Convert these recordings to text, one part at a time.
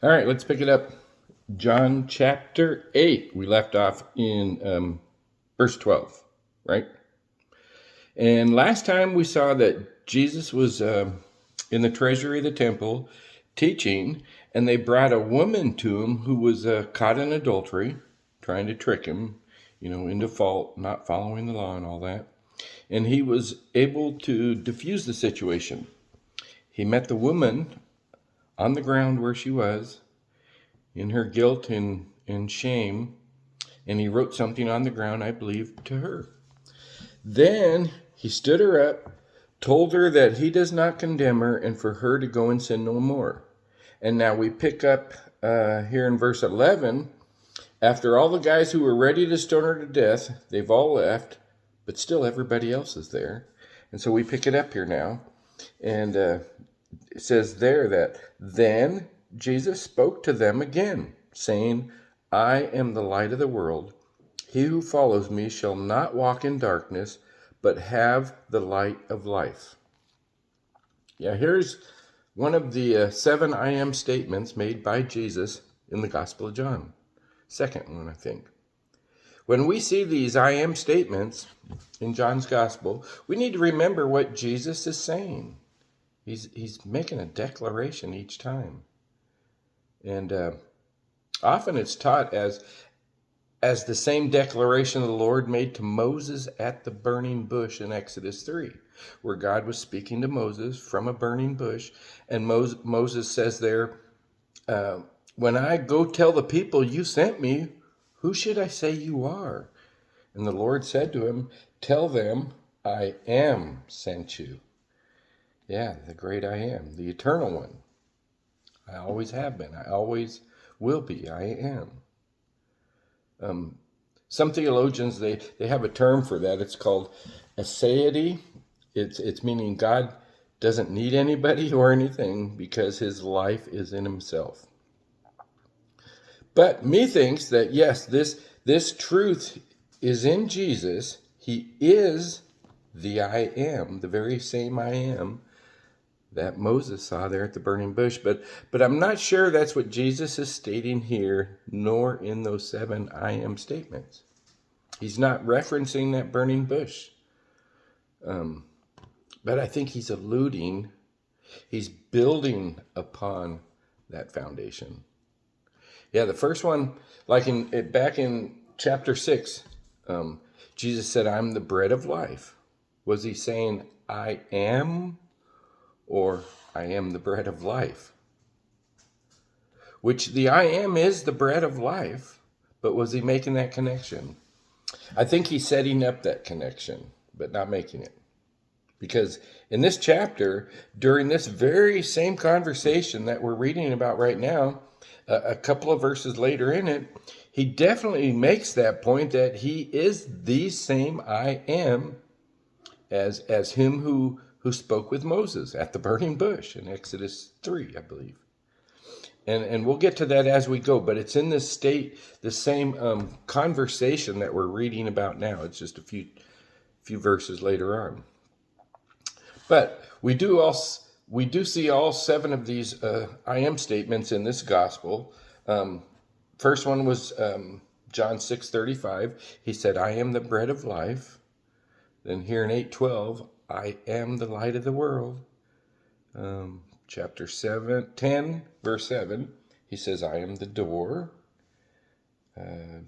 All right, let's pick it up. John chapter 8. We left off in verse 12, right? And last time we saw that Jesus was in the treasury of the temple teaching, and they brought a woman to him who was caught in adultery, trying to trick him, into fault, not following the law and all that. And he was able to diffuse the situation. He met the woman on the ground where she was, in her guilt and shame, and he wrote something on the ground, I believe, to her. Then he stood her up, told her that he does not condemn her, and for her to go and sin no more. And now we pick up here in verse 11. After all the guys who were ready to stone her to death, they've all left, but still everybody else is there. And so we pick it up here now. And it says there that then Jesus spoke to them again, saying, I am the light of the world. He who follows me shall not walk in darkness, but have the light of life. Yeah, here's one of the 7 I am statements made by Jesus in the Gospel of John. Second one, I think. When we see these I am statements in John's Gospel, we need to remember what Jesus is saying. He's making a declaration each time. And often it's taught as the same declaration the Lord made to Moses at the burning bush in Exodus 3, where God was speaking to Moses from a burning bush. And Moses says there, when I go tell the people you sent me, who should I say you are? And the Lord said to him, tell them I am sent you. Yeah, the great I am, the eternal one. I always have been. I always will be. I am. Some theologians, they have a term for that. It's called aseity. It's meaning God doesn't need anybody or anything because his life is in himself. But methinks that yes, this truth is in Jesus. He is the I am, the very same I am that Moses saw there at the burning bush. But I'm not sure that's what Jesus is stating here, nor in those 7 I am statements. He's not referencing that burning bush. But I think he's alluding, he's building upon that foundation. Yeah, the first one, like back in chapter 6, Jesus said, I'm the bread of life. Was he saying, I am, or I am the bread of life? Which the I am is the bread of life, but was he making that connection? I think he's setting up that connection, but not making it. Because in this chapter, during this very same conversation that we're reading about right now, a couple of verses later in it, he definitely makes that point that he is the same I am as him who spoke with Moses at the burning bush in Exodus 3, I believe. And we'll get to that as we go, but it's in this state, the same conversation that we're reading about now. It's just a few verses later on. But we do see all 7 of these I am statements in this gospel. First one was John 6:35. He said, I am the bread of life. Then here in 8:12, I am the light of the world. Chapter 10, verse 7, he says, I am the door.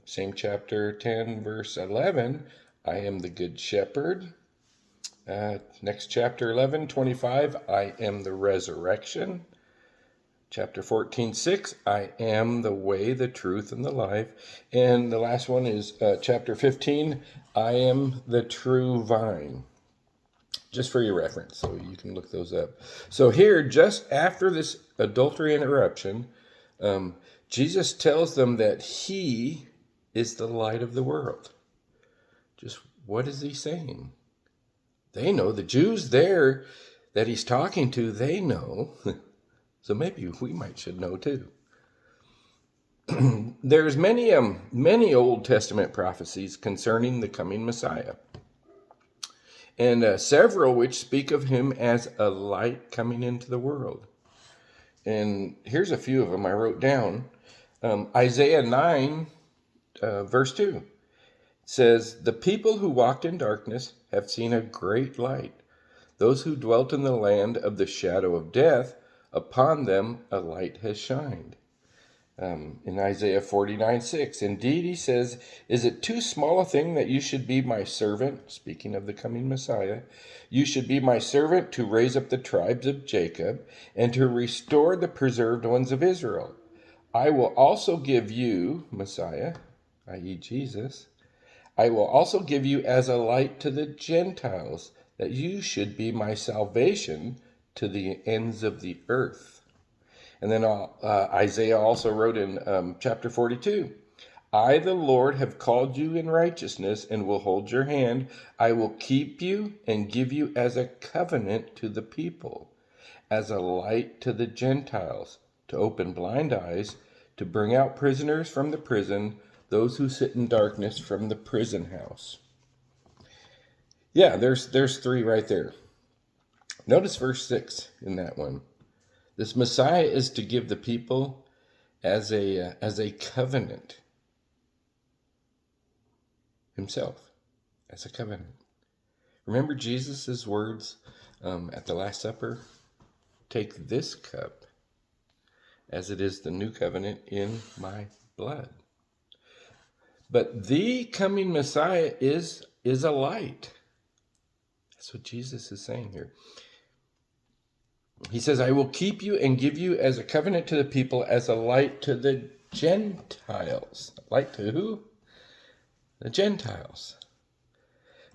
Same chapter 10, verse 11, I am the good shepherd. Next chapter 11:25, I am the resurrection. Chapter 14:6, I am the way, the truth, and the life. And the last one is chapter 15, I am the true vine. Just for your reference, so you can look those up. So here, just after this adultery interruption, Jesus tells them that he is the light of the world. Just what is he saying? They know, the Jews there that he's talking to, they know. So maybe we should know too. There's many Old Testament prophecies concerning the coming Messiah. And several which speak of him as a light coming into the world. And here's a few of them I wrote down. Isaiah 9, verse 2 says, "The people who walked in darkness have seen a great light. Those who dwelt in the land of the shadow of death, upon them a light has shined." In Isaiah 49:6, "Indeed," he says, "is it too small a thing that you should be my servant?" Speaking of the coming Messiah. "You should be my servant to raise up the tribes of Jacob and to restore the preserved ones of Israel. I will also give you," Messiah, i.e. Jesus, "I will also give you as a light to the Gentiles, that you should be my salvation to the ends of the earth." And then Isaiah also wrote in chapter 42, "I, the Lord, have called you in righteousness and will hold your hand. I will keep you and give you as a covenant to the people, as a light to the Gentiles, to open blind eyes, to bring out prisoners from the prison, those who sit in darkness from the prison house." Yeah, there's three right there. Notice verse 6 in that one. This Messiah is to give the people as a covenant himself, as a covenant. Remember Jesus' words at the Last Supper? "Take this cup, as it is the new covenant in my blood." But the coming Messiah is a light. That's what Jesus is saying here. He says, "I will keep you and give you as a covenant to the people, as a light to the Gentiles." Light to who? The Gentiles.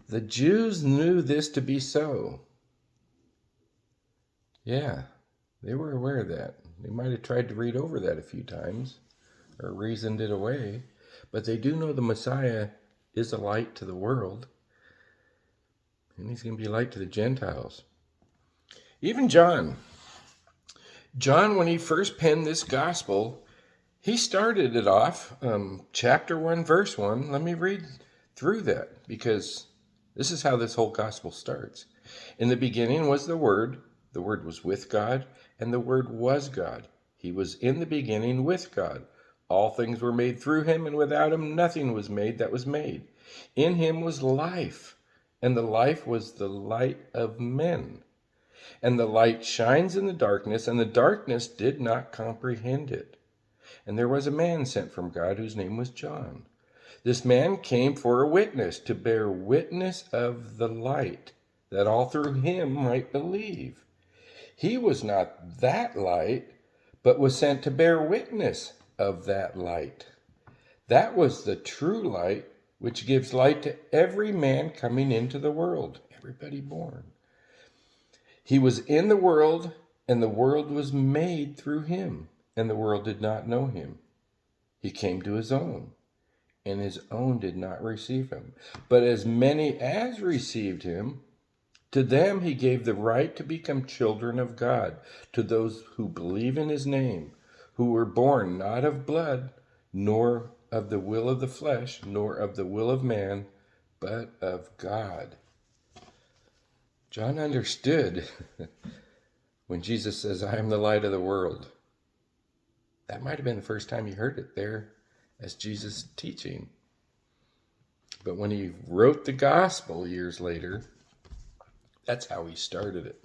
The Jews knew this to be so. Yeah, they were aware of that. They might have tried to read over that a few times or reasoned it away, but they do know the Messiah is a light to the world, and he's going to be a light to the Gentiles. Even John, when he first penned this gospel, he started it off, chapter 1, verse 1. Let me read through that, because this is how this whole gospel starts. "In the beginning was the Word was with God, and the Word was God. He was in the beginning with God. All things were made through him, and without him nothing was made that was made. In him was life, and the life was the light of men. And the light shines in the darkness, and the darkness did not comprehend it. And there was a man sent from God whose name was John. This man came for a witness, to bear witness of the light, that all through him might believe. He was not that light, but was sent to bear witness of that light. That was the true light, which gives light to every man coming into the world," everybody born. "He was in the world, and the world was made through him, and the world did not know him. He came to his own, and his own did not receive him. But as many as received him, to them he gave the right to become children of God, to those who believe in his name, who were born not of blood, nor of the will of the flesh, nor of the will of man, but of God." John understood when Jesus says, "I am the light of the world." That might have been the first time he heard it there as Jesus teaching. But when he wrote the gospel years later, that's how he started it.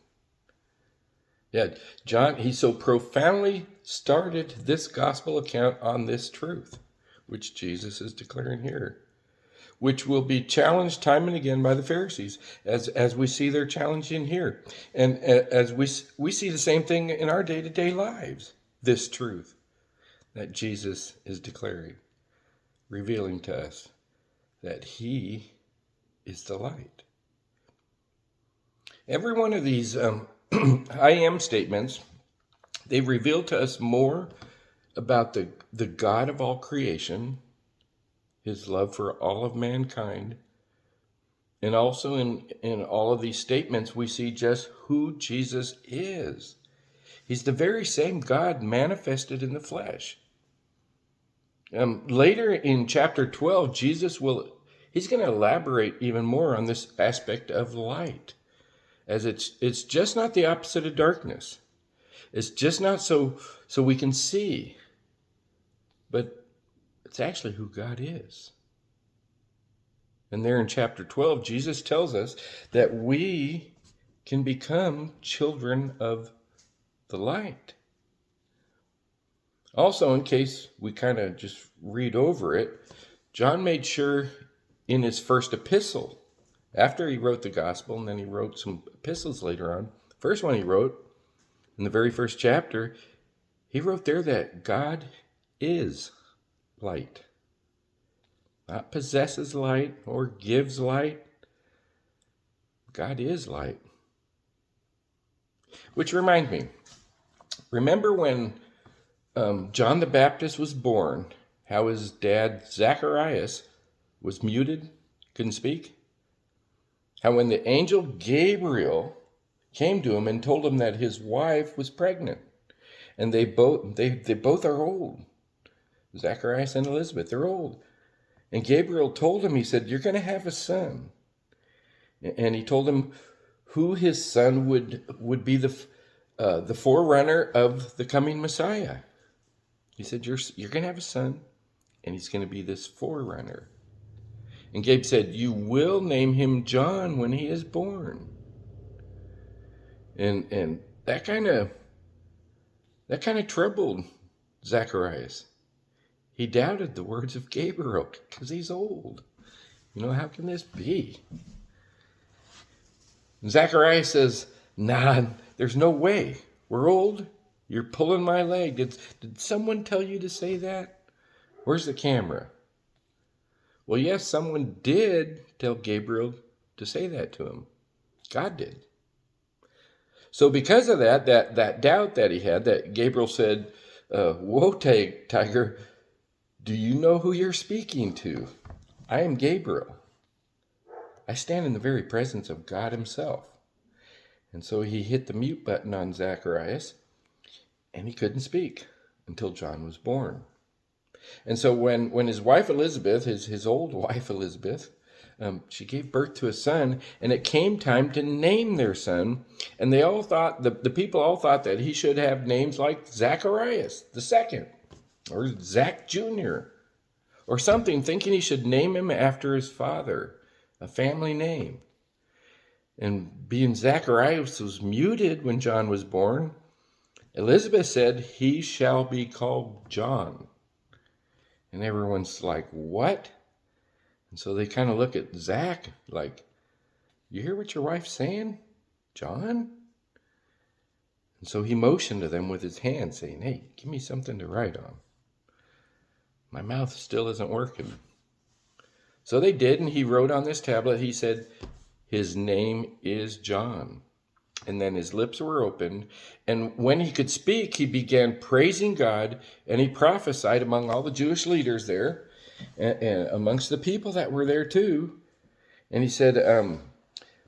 Yeah, John, he so profoundly started this gospel account on this truth, which Jesus is declaring here, which will be challenged time and again by the Pharisees, as we see they're challenging here. And as we see the same thing in our day-to-day lives, this truth that Jesus is declaring, revealing to us that he is the light. Every one of these I am statements, they reveal to us more about the God of all creation, his love for all of mankind, and also in all of these statements we see just who Jesus is. He's the very same God manifested in the flesh. Later in chapter 12, he's going to elaborate even more on this aspect of light, as it's just not the opposite of darkness. It's just not so we can see, but it's actually who God is. And there in chapter 12, Jesus tells us that we can become children of the light. Also, in case we kind of just read over it, John made sure in his first epistle, after he wrote the gospel, and then he wrote some epistles later on, the first one he wrote, in the very first chapter, he wrote there that God is light. Not possesses light or gives light. God is light. Which reminds me, remember when John the Baptist was born, how his dad Zacharias was muted, couldn't speak? How when the angel Gabriel came to him and told him that his wife was pregnant, and they both are old. Zacharias and Elizabeth, they're old. And Gabriel told him, he said, "You're going to have a son." And he told him who his son would be the forerunner of the coming Messiah. He said, "You're going to have a son, and he's going to be this forerunner." And Gabe said, "You will name him John when he is born." And that kind of troubled Zacharias. He doubted the words of Gabriel because he's old. How can this be? And Zacharias says, "Nah, there's no way. We're old. You're pulling my leg. Did someone tell you to say that? Where's the camera?" Well, yes, someone did tell Gabriel to say that to him. God did. So because of that doubt that he had, that Gabriel said, "Whoa, Tiger, do you know who you're speaking to? I am Gabriel. I stand in the very presence of God himself." And so he hit the mute button on Zacharias, and he couldn't speak until John was born. And so when his wife Elizabeth, his old wife Elizabeth, she gave birth to a son, and it came time to name their son, and they all thought, the people all thought that he should have names like Zacharias the second, or Zach Jr., or something, thinking he should name him after his father, a family name. And being Zacharias was muted when John was born, Elizabeth said, "He shall be called John." And everyone's like, "What?" And so they kind of look at Zach like, "You hear what your wife's saying, John?" And so he motioned to them with his hand, saying, "Hey, give me something to write on. My mouth still isn't working." So they did, and he wrote on this tablet, he said, "His name is John." And then his lips were opened, and when he could speak, he began praising God, and he prophesied among all the Jewish leaders there, and amongst the people that were there too. And he said,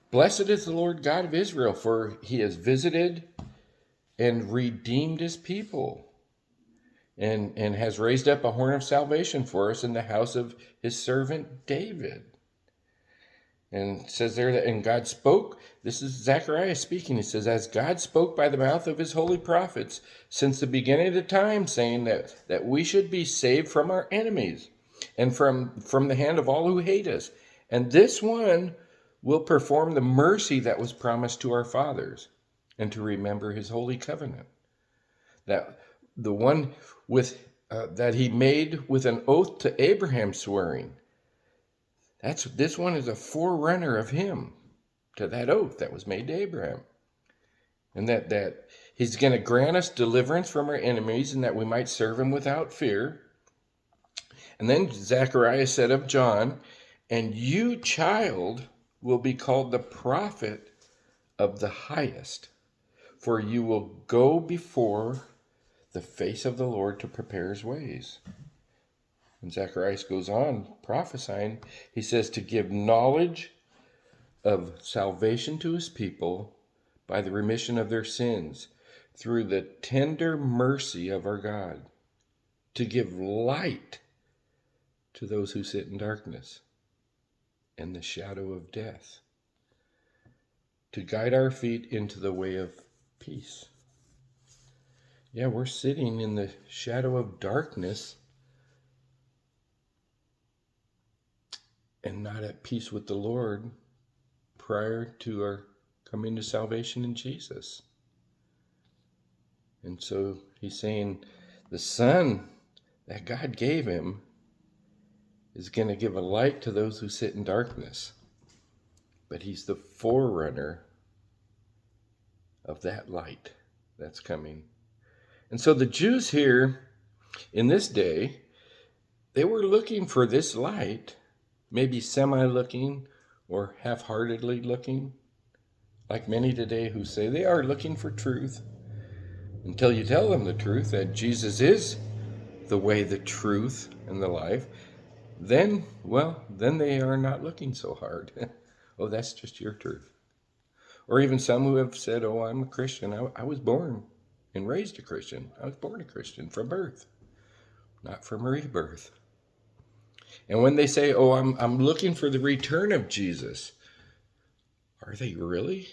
"Blessed is the Lord God of Israel, for he has visited and redeemed his people, and has raised up a horn of salvation for us in the house of his servant David." And it says there that, and God spoke, this is Zechariah speaking, he says, "As God spoke by the mouth of his holy prophets since the beginning of the time, saying that we should be saved from our enemies and from the hand of all who hate us. And this one will perform the mercy that was promised to our fathers, and to remember his holy covenant. That the one with that he made with an oath to Abraham, swearing. This one is a forerunner of him, to that oath that was made to Abraham. And that he's going to grant us deliverance from our enemies, and that we might serve him without fear." And then Zechariah said of John, "And you, child, will be called the prophet of the highest, for you will go before the face of the Lord to prepare his ways." And Zacharias goes on prophesying. He says, "To give knowledge of salvation to his people by the remission of their sins, through the tender mercy of our God, to give light to those who sit in darkness and the shadow of death, to guide our feet into the way of peace." Yeah, we're sitting in the shadow of darkness and not at peace with the Lord prior to our coming to salvation in Jesus. And so he's saying the Son that God gave him is going to give a light to those who sit in darkness. But he's the forerunner of that light that's coming. And so the Jews here in this day, they were looking for this light, maybe semi-looking or half-heartedly looking, like many today who say they are looking for truth, until you tell them the truth, that Jesus is the way, the truth, and the life. Then they are not looking so hard. Oh, that's just your truth. Or even some who have said, oh, I'm a Christian. I was born and raised a Christian. I was born a Christian from birth, not from rebirth. And when they say, oh, I'm looking for the return of Jesus, are they really?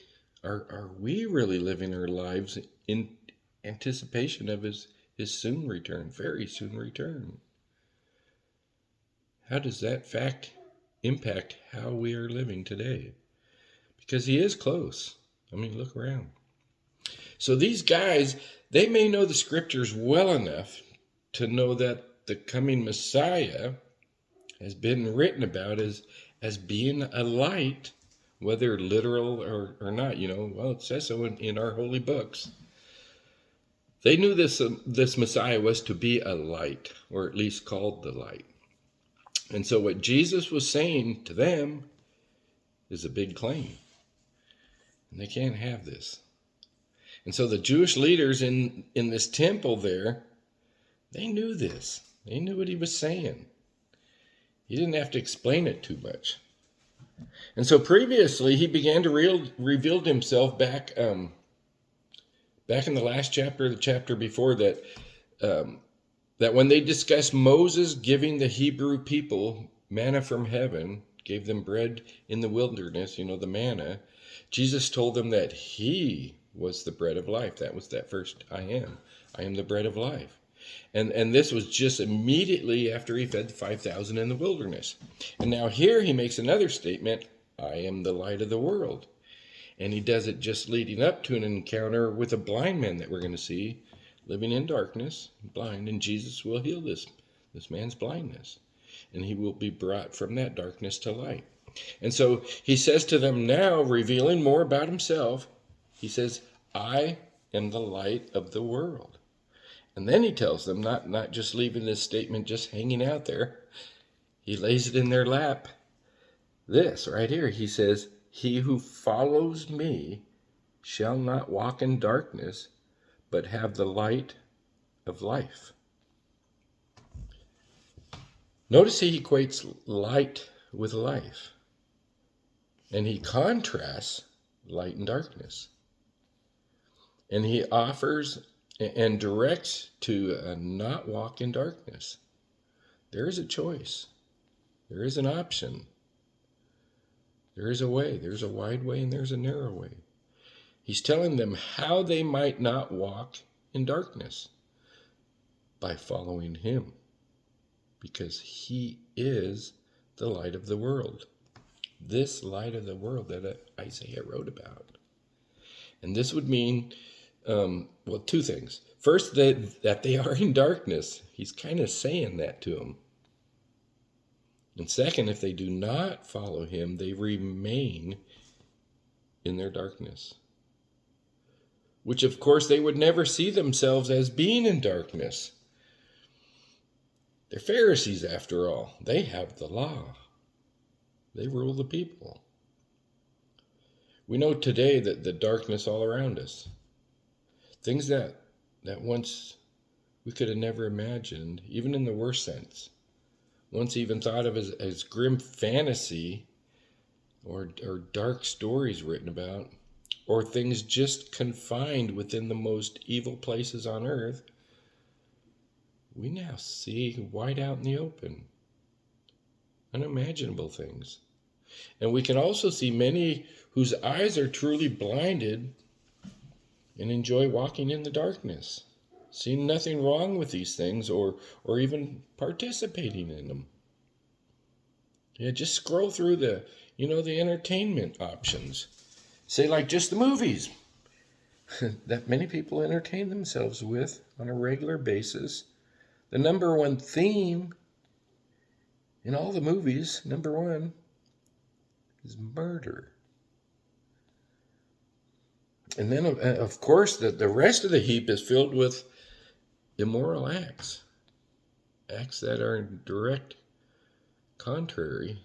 Are we really living our lives in anticipation of his soon return, very soon return? How does that fact impact how we are living today? Because he is close. I mean, look around. So these guys, they may know the scriptures well enough to know that the coming Messiah has been written about as being a light, whether literal or not. Well, it says so in our holy books. They knew this Messiah was to be a light, or at least called the light. And so what Jesus was saying to them is a big claim. And they can't have this. And so the Jewish leaders in this temple there, they knew this. They knew what he was saying. He didn't have to explain it too much. And so previously, he began to reveal himself back in the last chapter, the chapter before that, that when they discussed Moses giving the Hebrew people manna from heaven, gave them bread in the wilderness, the manna, Jesus told them that he was the bread of life. That was that first I am the bread of life. And this was just immediately after he fed the 5,000 in the wilderness. And now here he makes another statement, I am the light of the world. And he does it just leading up to an encounter with a blind man that we're going to see, living in darkness, blind, and Jesus will heal this man's blindness. And he will be brought from that darkness to light. And so he says to them now, revealing more about himself, he says, I am the light of the world. And then he tells them, not just leaving this statement just hanging out there, he lays it in their lap. This right here, he says, he who follows me shall not walk in darkness, but have the light of life. Notice he equates light with life. And he contrasts light and darkness. And he offers and directs to not walk in darkness. There is a choice. There is an option. There is a way. There's a wide way and there's a narrow way. He's telling them how they might not walk in darkness by following him, because he is the light of the world. This light of the world that Isaiah wrote about. And this would mean, two things. First, that they are in darkness. He's kind of saying that to them. And second, if they do not follow him, they remain in their darkness. Which, of course, they would never see themselves as being in darkness. They're Pharisees, after all. They have the law. They rule the people. We know today that the darkness all around us, things that once we could have never imagined, even in the worst sense, once even thought of as grim fantasy or dark stories written about, or things just confined within the most evil places on earth, we now see wide out in the open. Unimaginable things. And we can also see many whose eyes are truly blinded and enjoy walking in the darkness. seeing nothing wrong with these things or even participating in them. Yeah, just scroll through the entertainment options. Say like just the movies that many people entertain themselves with on a regular basis. The number one theme in all the movies, number one, is murder. And then, of course, the rest of the heap is filled with immoral acts. Acts that are in direct contrary,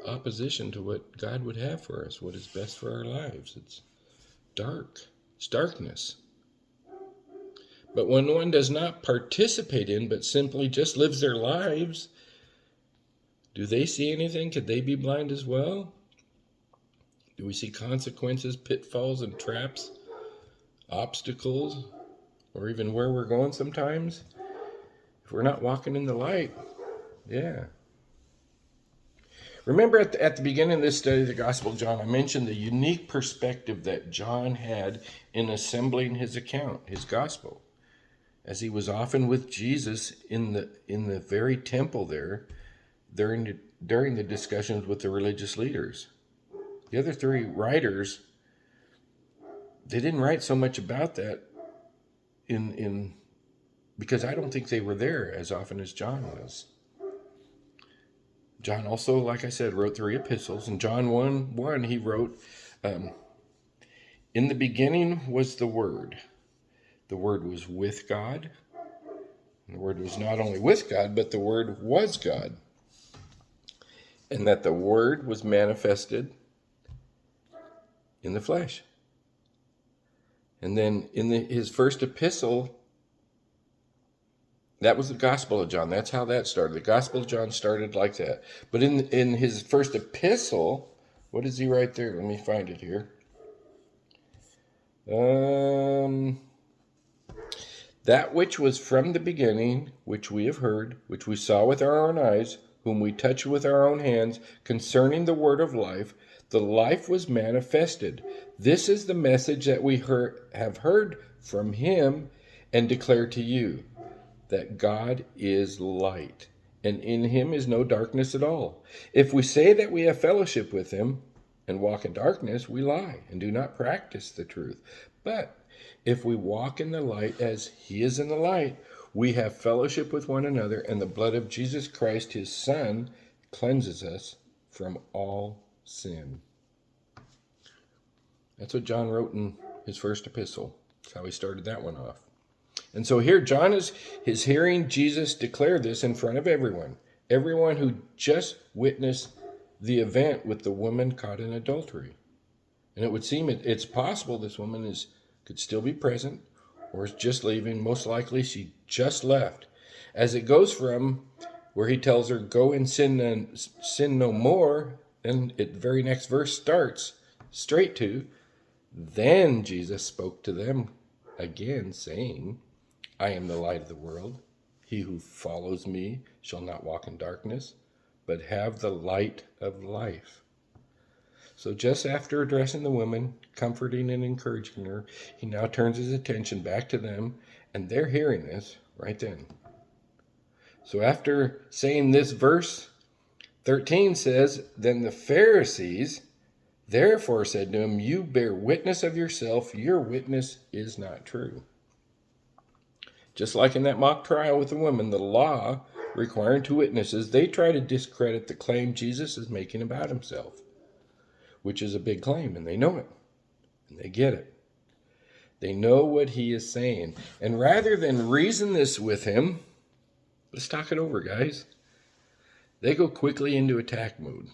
opposition to what God would have for us, what is best for our lives. It's dark. It's darkness. But when one does not participate in, but simply just lives their lives, do they see anything? Could they be blind as well? Do we see consequences, pitfalls, and traps, obstacles, or even where we're going sometimes? If we're not walking in the light, yeah. Remember at the beginning of this study of the Gospel of John, I mentioned the unique perspective that John had in assembling his account, his Gospel, as he was often with Jesus in the very temple there during the discussions with the religious leaders. The other three writers, they didn't write so much about that because I don't think they were there as often as John was. John also, like I said, wrote 3 epistles. In John 1:1, he wrote, in the beginning was the Word. The Word was with God. And the Word was not only with God, but the Word was God. And that the Word was manifested in the flesh. And then in his first epistle, that was the Gospel of John. That's how that started. The Gospel of John started like that. But in his first epistle, what does he write there? Let me find it here. That which was from the beginning, which we have heard, which we saw with our own eyes, whom we touched with our own hands, concerning the word of life, the life was manifested. This is the message that we have heard from him and declare to you, that God is light, and in him is no darkness at all. If we say that we have fellowship with him and walk in darkness, we lie and do not practice the truth. But if we walk in the light as he is in the light, we have fellowship with one another, and the blood of Jesus Christ, his Son, cleanses us from all sin. That's what John wrote in his first epistle. That's how he started that one off. And so here John is hearing Jesus declare this in front of everyone who just witnessed the event with the woman caught in adultery. And it would seem it's possible this woman could still be present or is just leaving. Most likely she just left. As it goes from where he tells her, go and sin no more, and the very next verse starts straight to, then Jesus spoke to them again, saying, I am the light of the world. He who follows me shall not walk in darkness, but have the light of life. So just after addressing the woman, comforting and encouraging her, he now turns his attention back to them, and they're hearing this right then. So after saying this, verse 13 says, then the Pharisees therefore said to him, you bear witness of yourself, your witness is not true. Just like in that mock trial with the woman, the law requiring 2 witnesses, they try to discredit the claim Jesus is making about himself, which is a big claim, and they know it, and they get it. They know what he is saying. And rather than reason this with him, let's talk it over, guys. They go quickly into attack mode,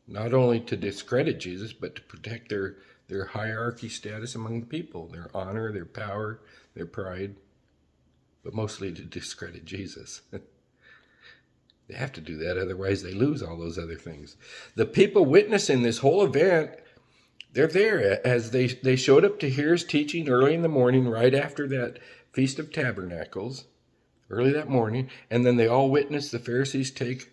not only to discredit Jesus, but to protect their hierarchy status among the people, their honor, their power, their pride, but mostly to discredit Jesus. They have to do that, otherwise they lose all those other things. The people witnessing this whole event, they're there as they showed up to hear his teaching early in the morning, right after that Feast of Tabernacles, early that morning, and then they all witnessed the Pharisees take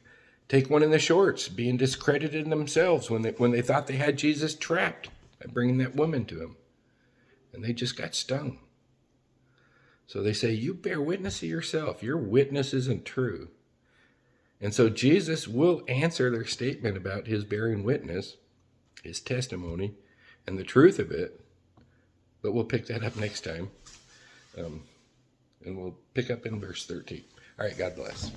one in the shorts, being discredited themselves when they thought they had Jesus trapped by bringing that woman to him. And they just got stung. So they say, you bear witness of yourself. Your witness isn't true. And so Jesus will answer their statement about his bearing witness, his testimony, and the truth of it. But we'll pick that up next time. And we'll pick up in verse 13. All right, God bless.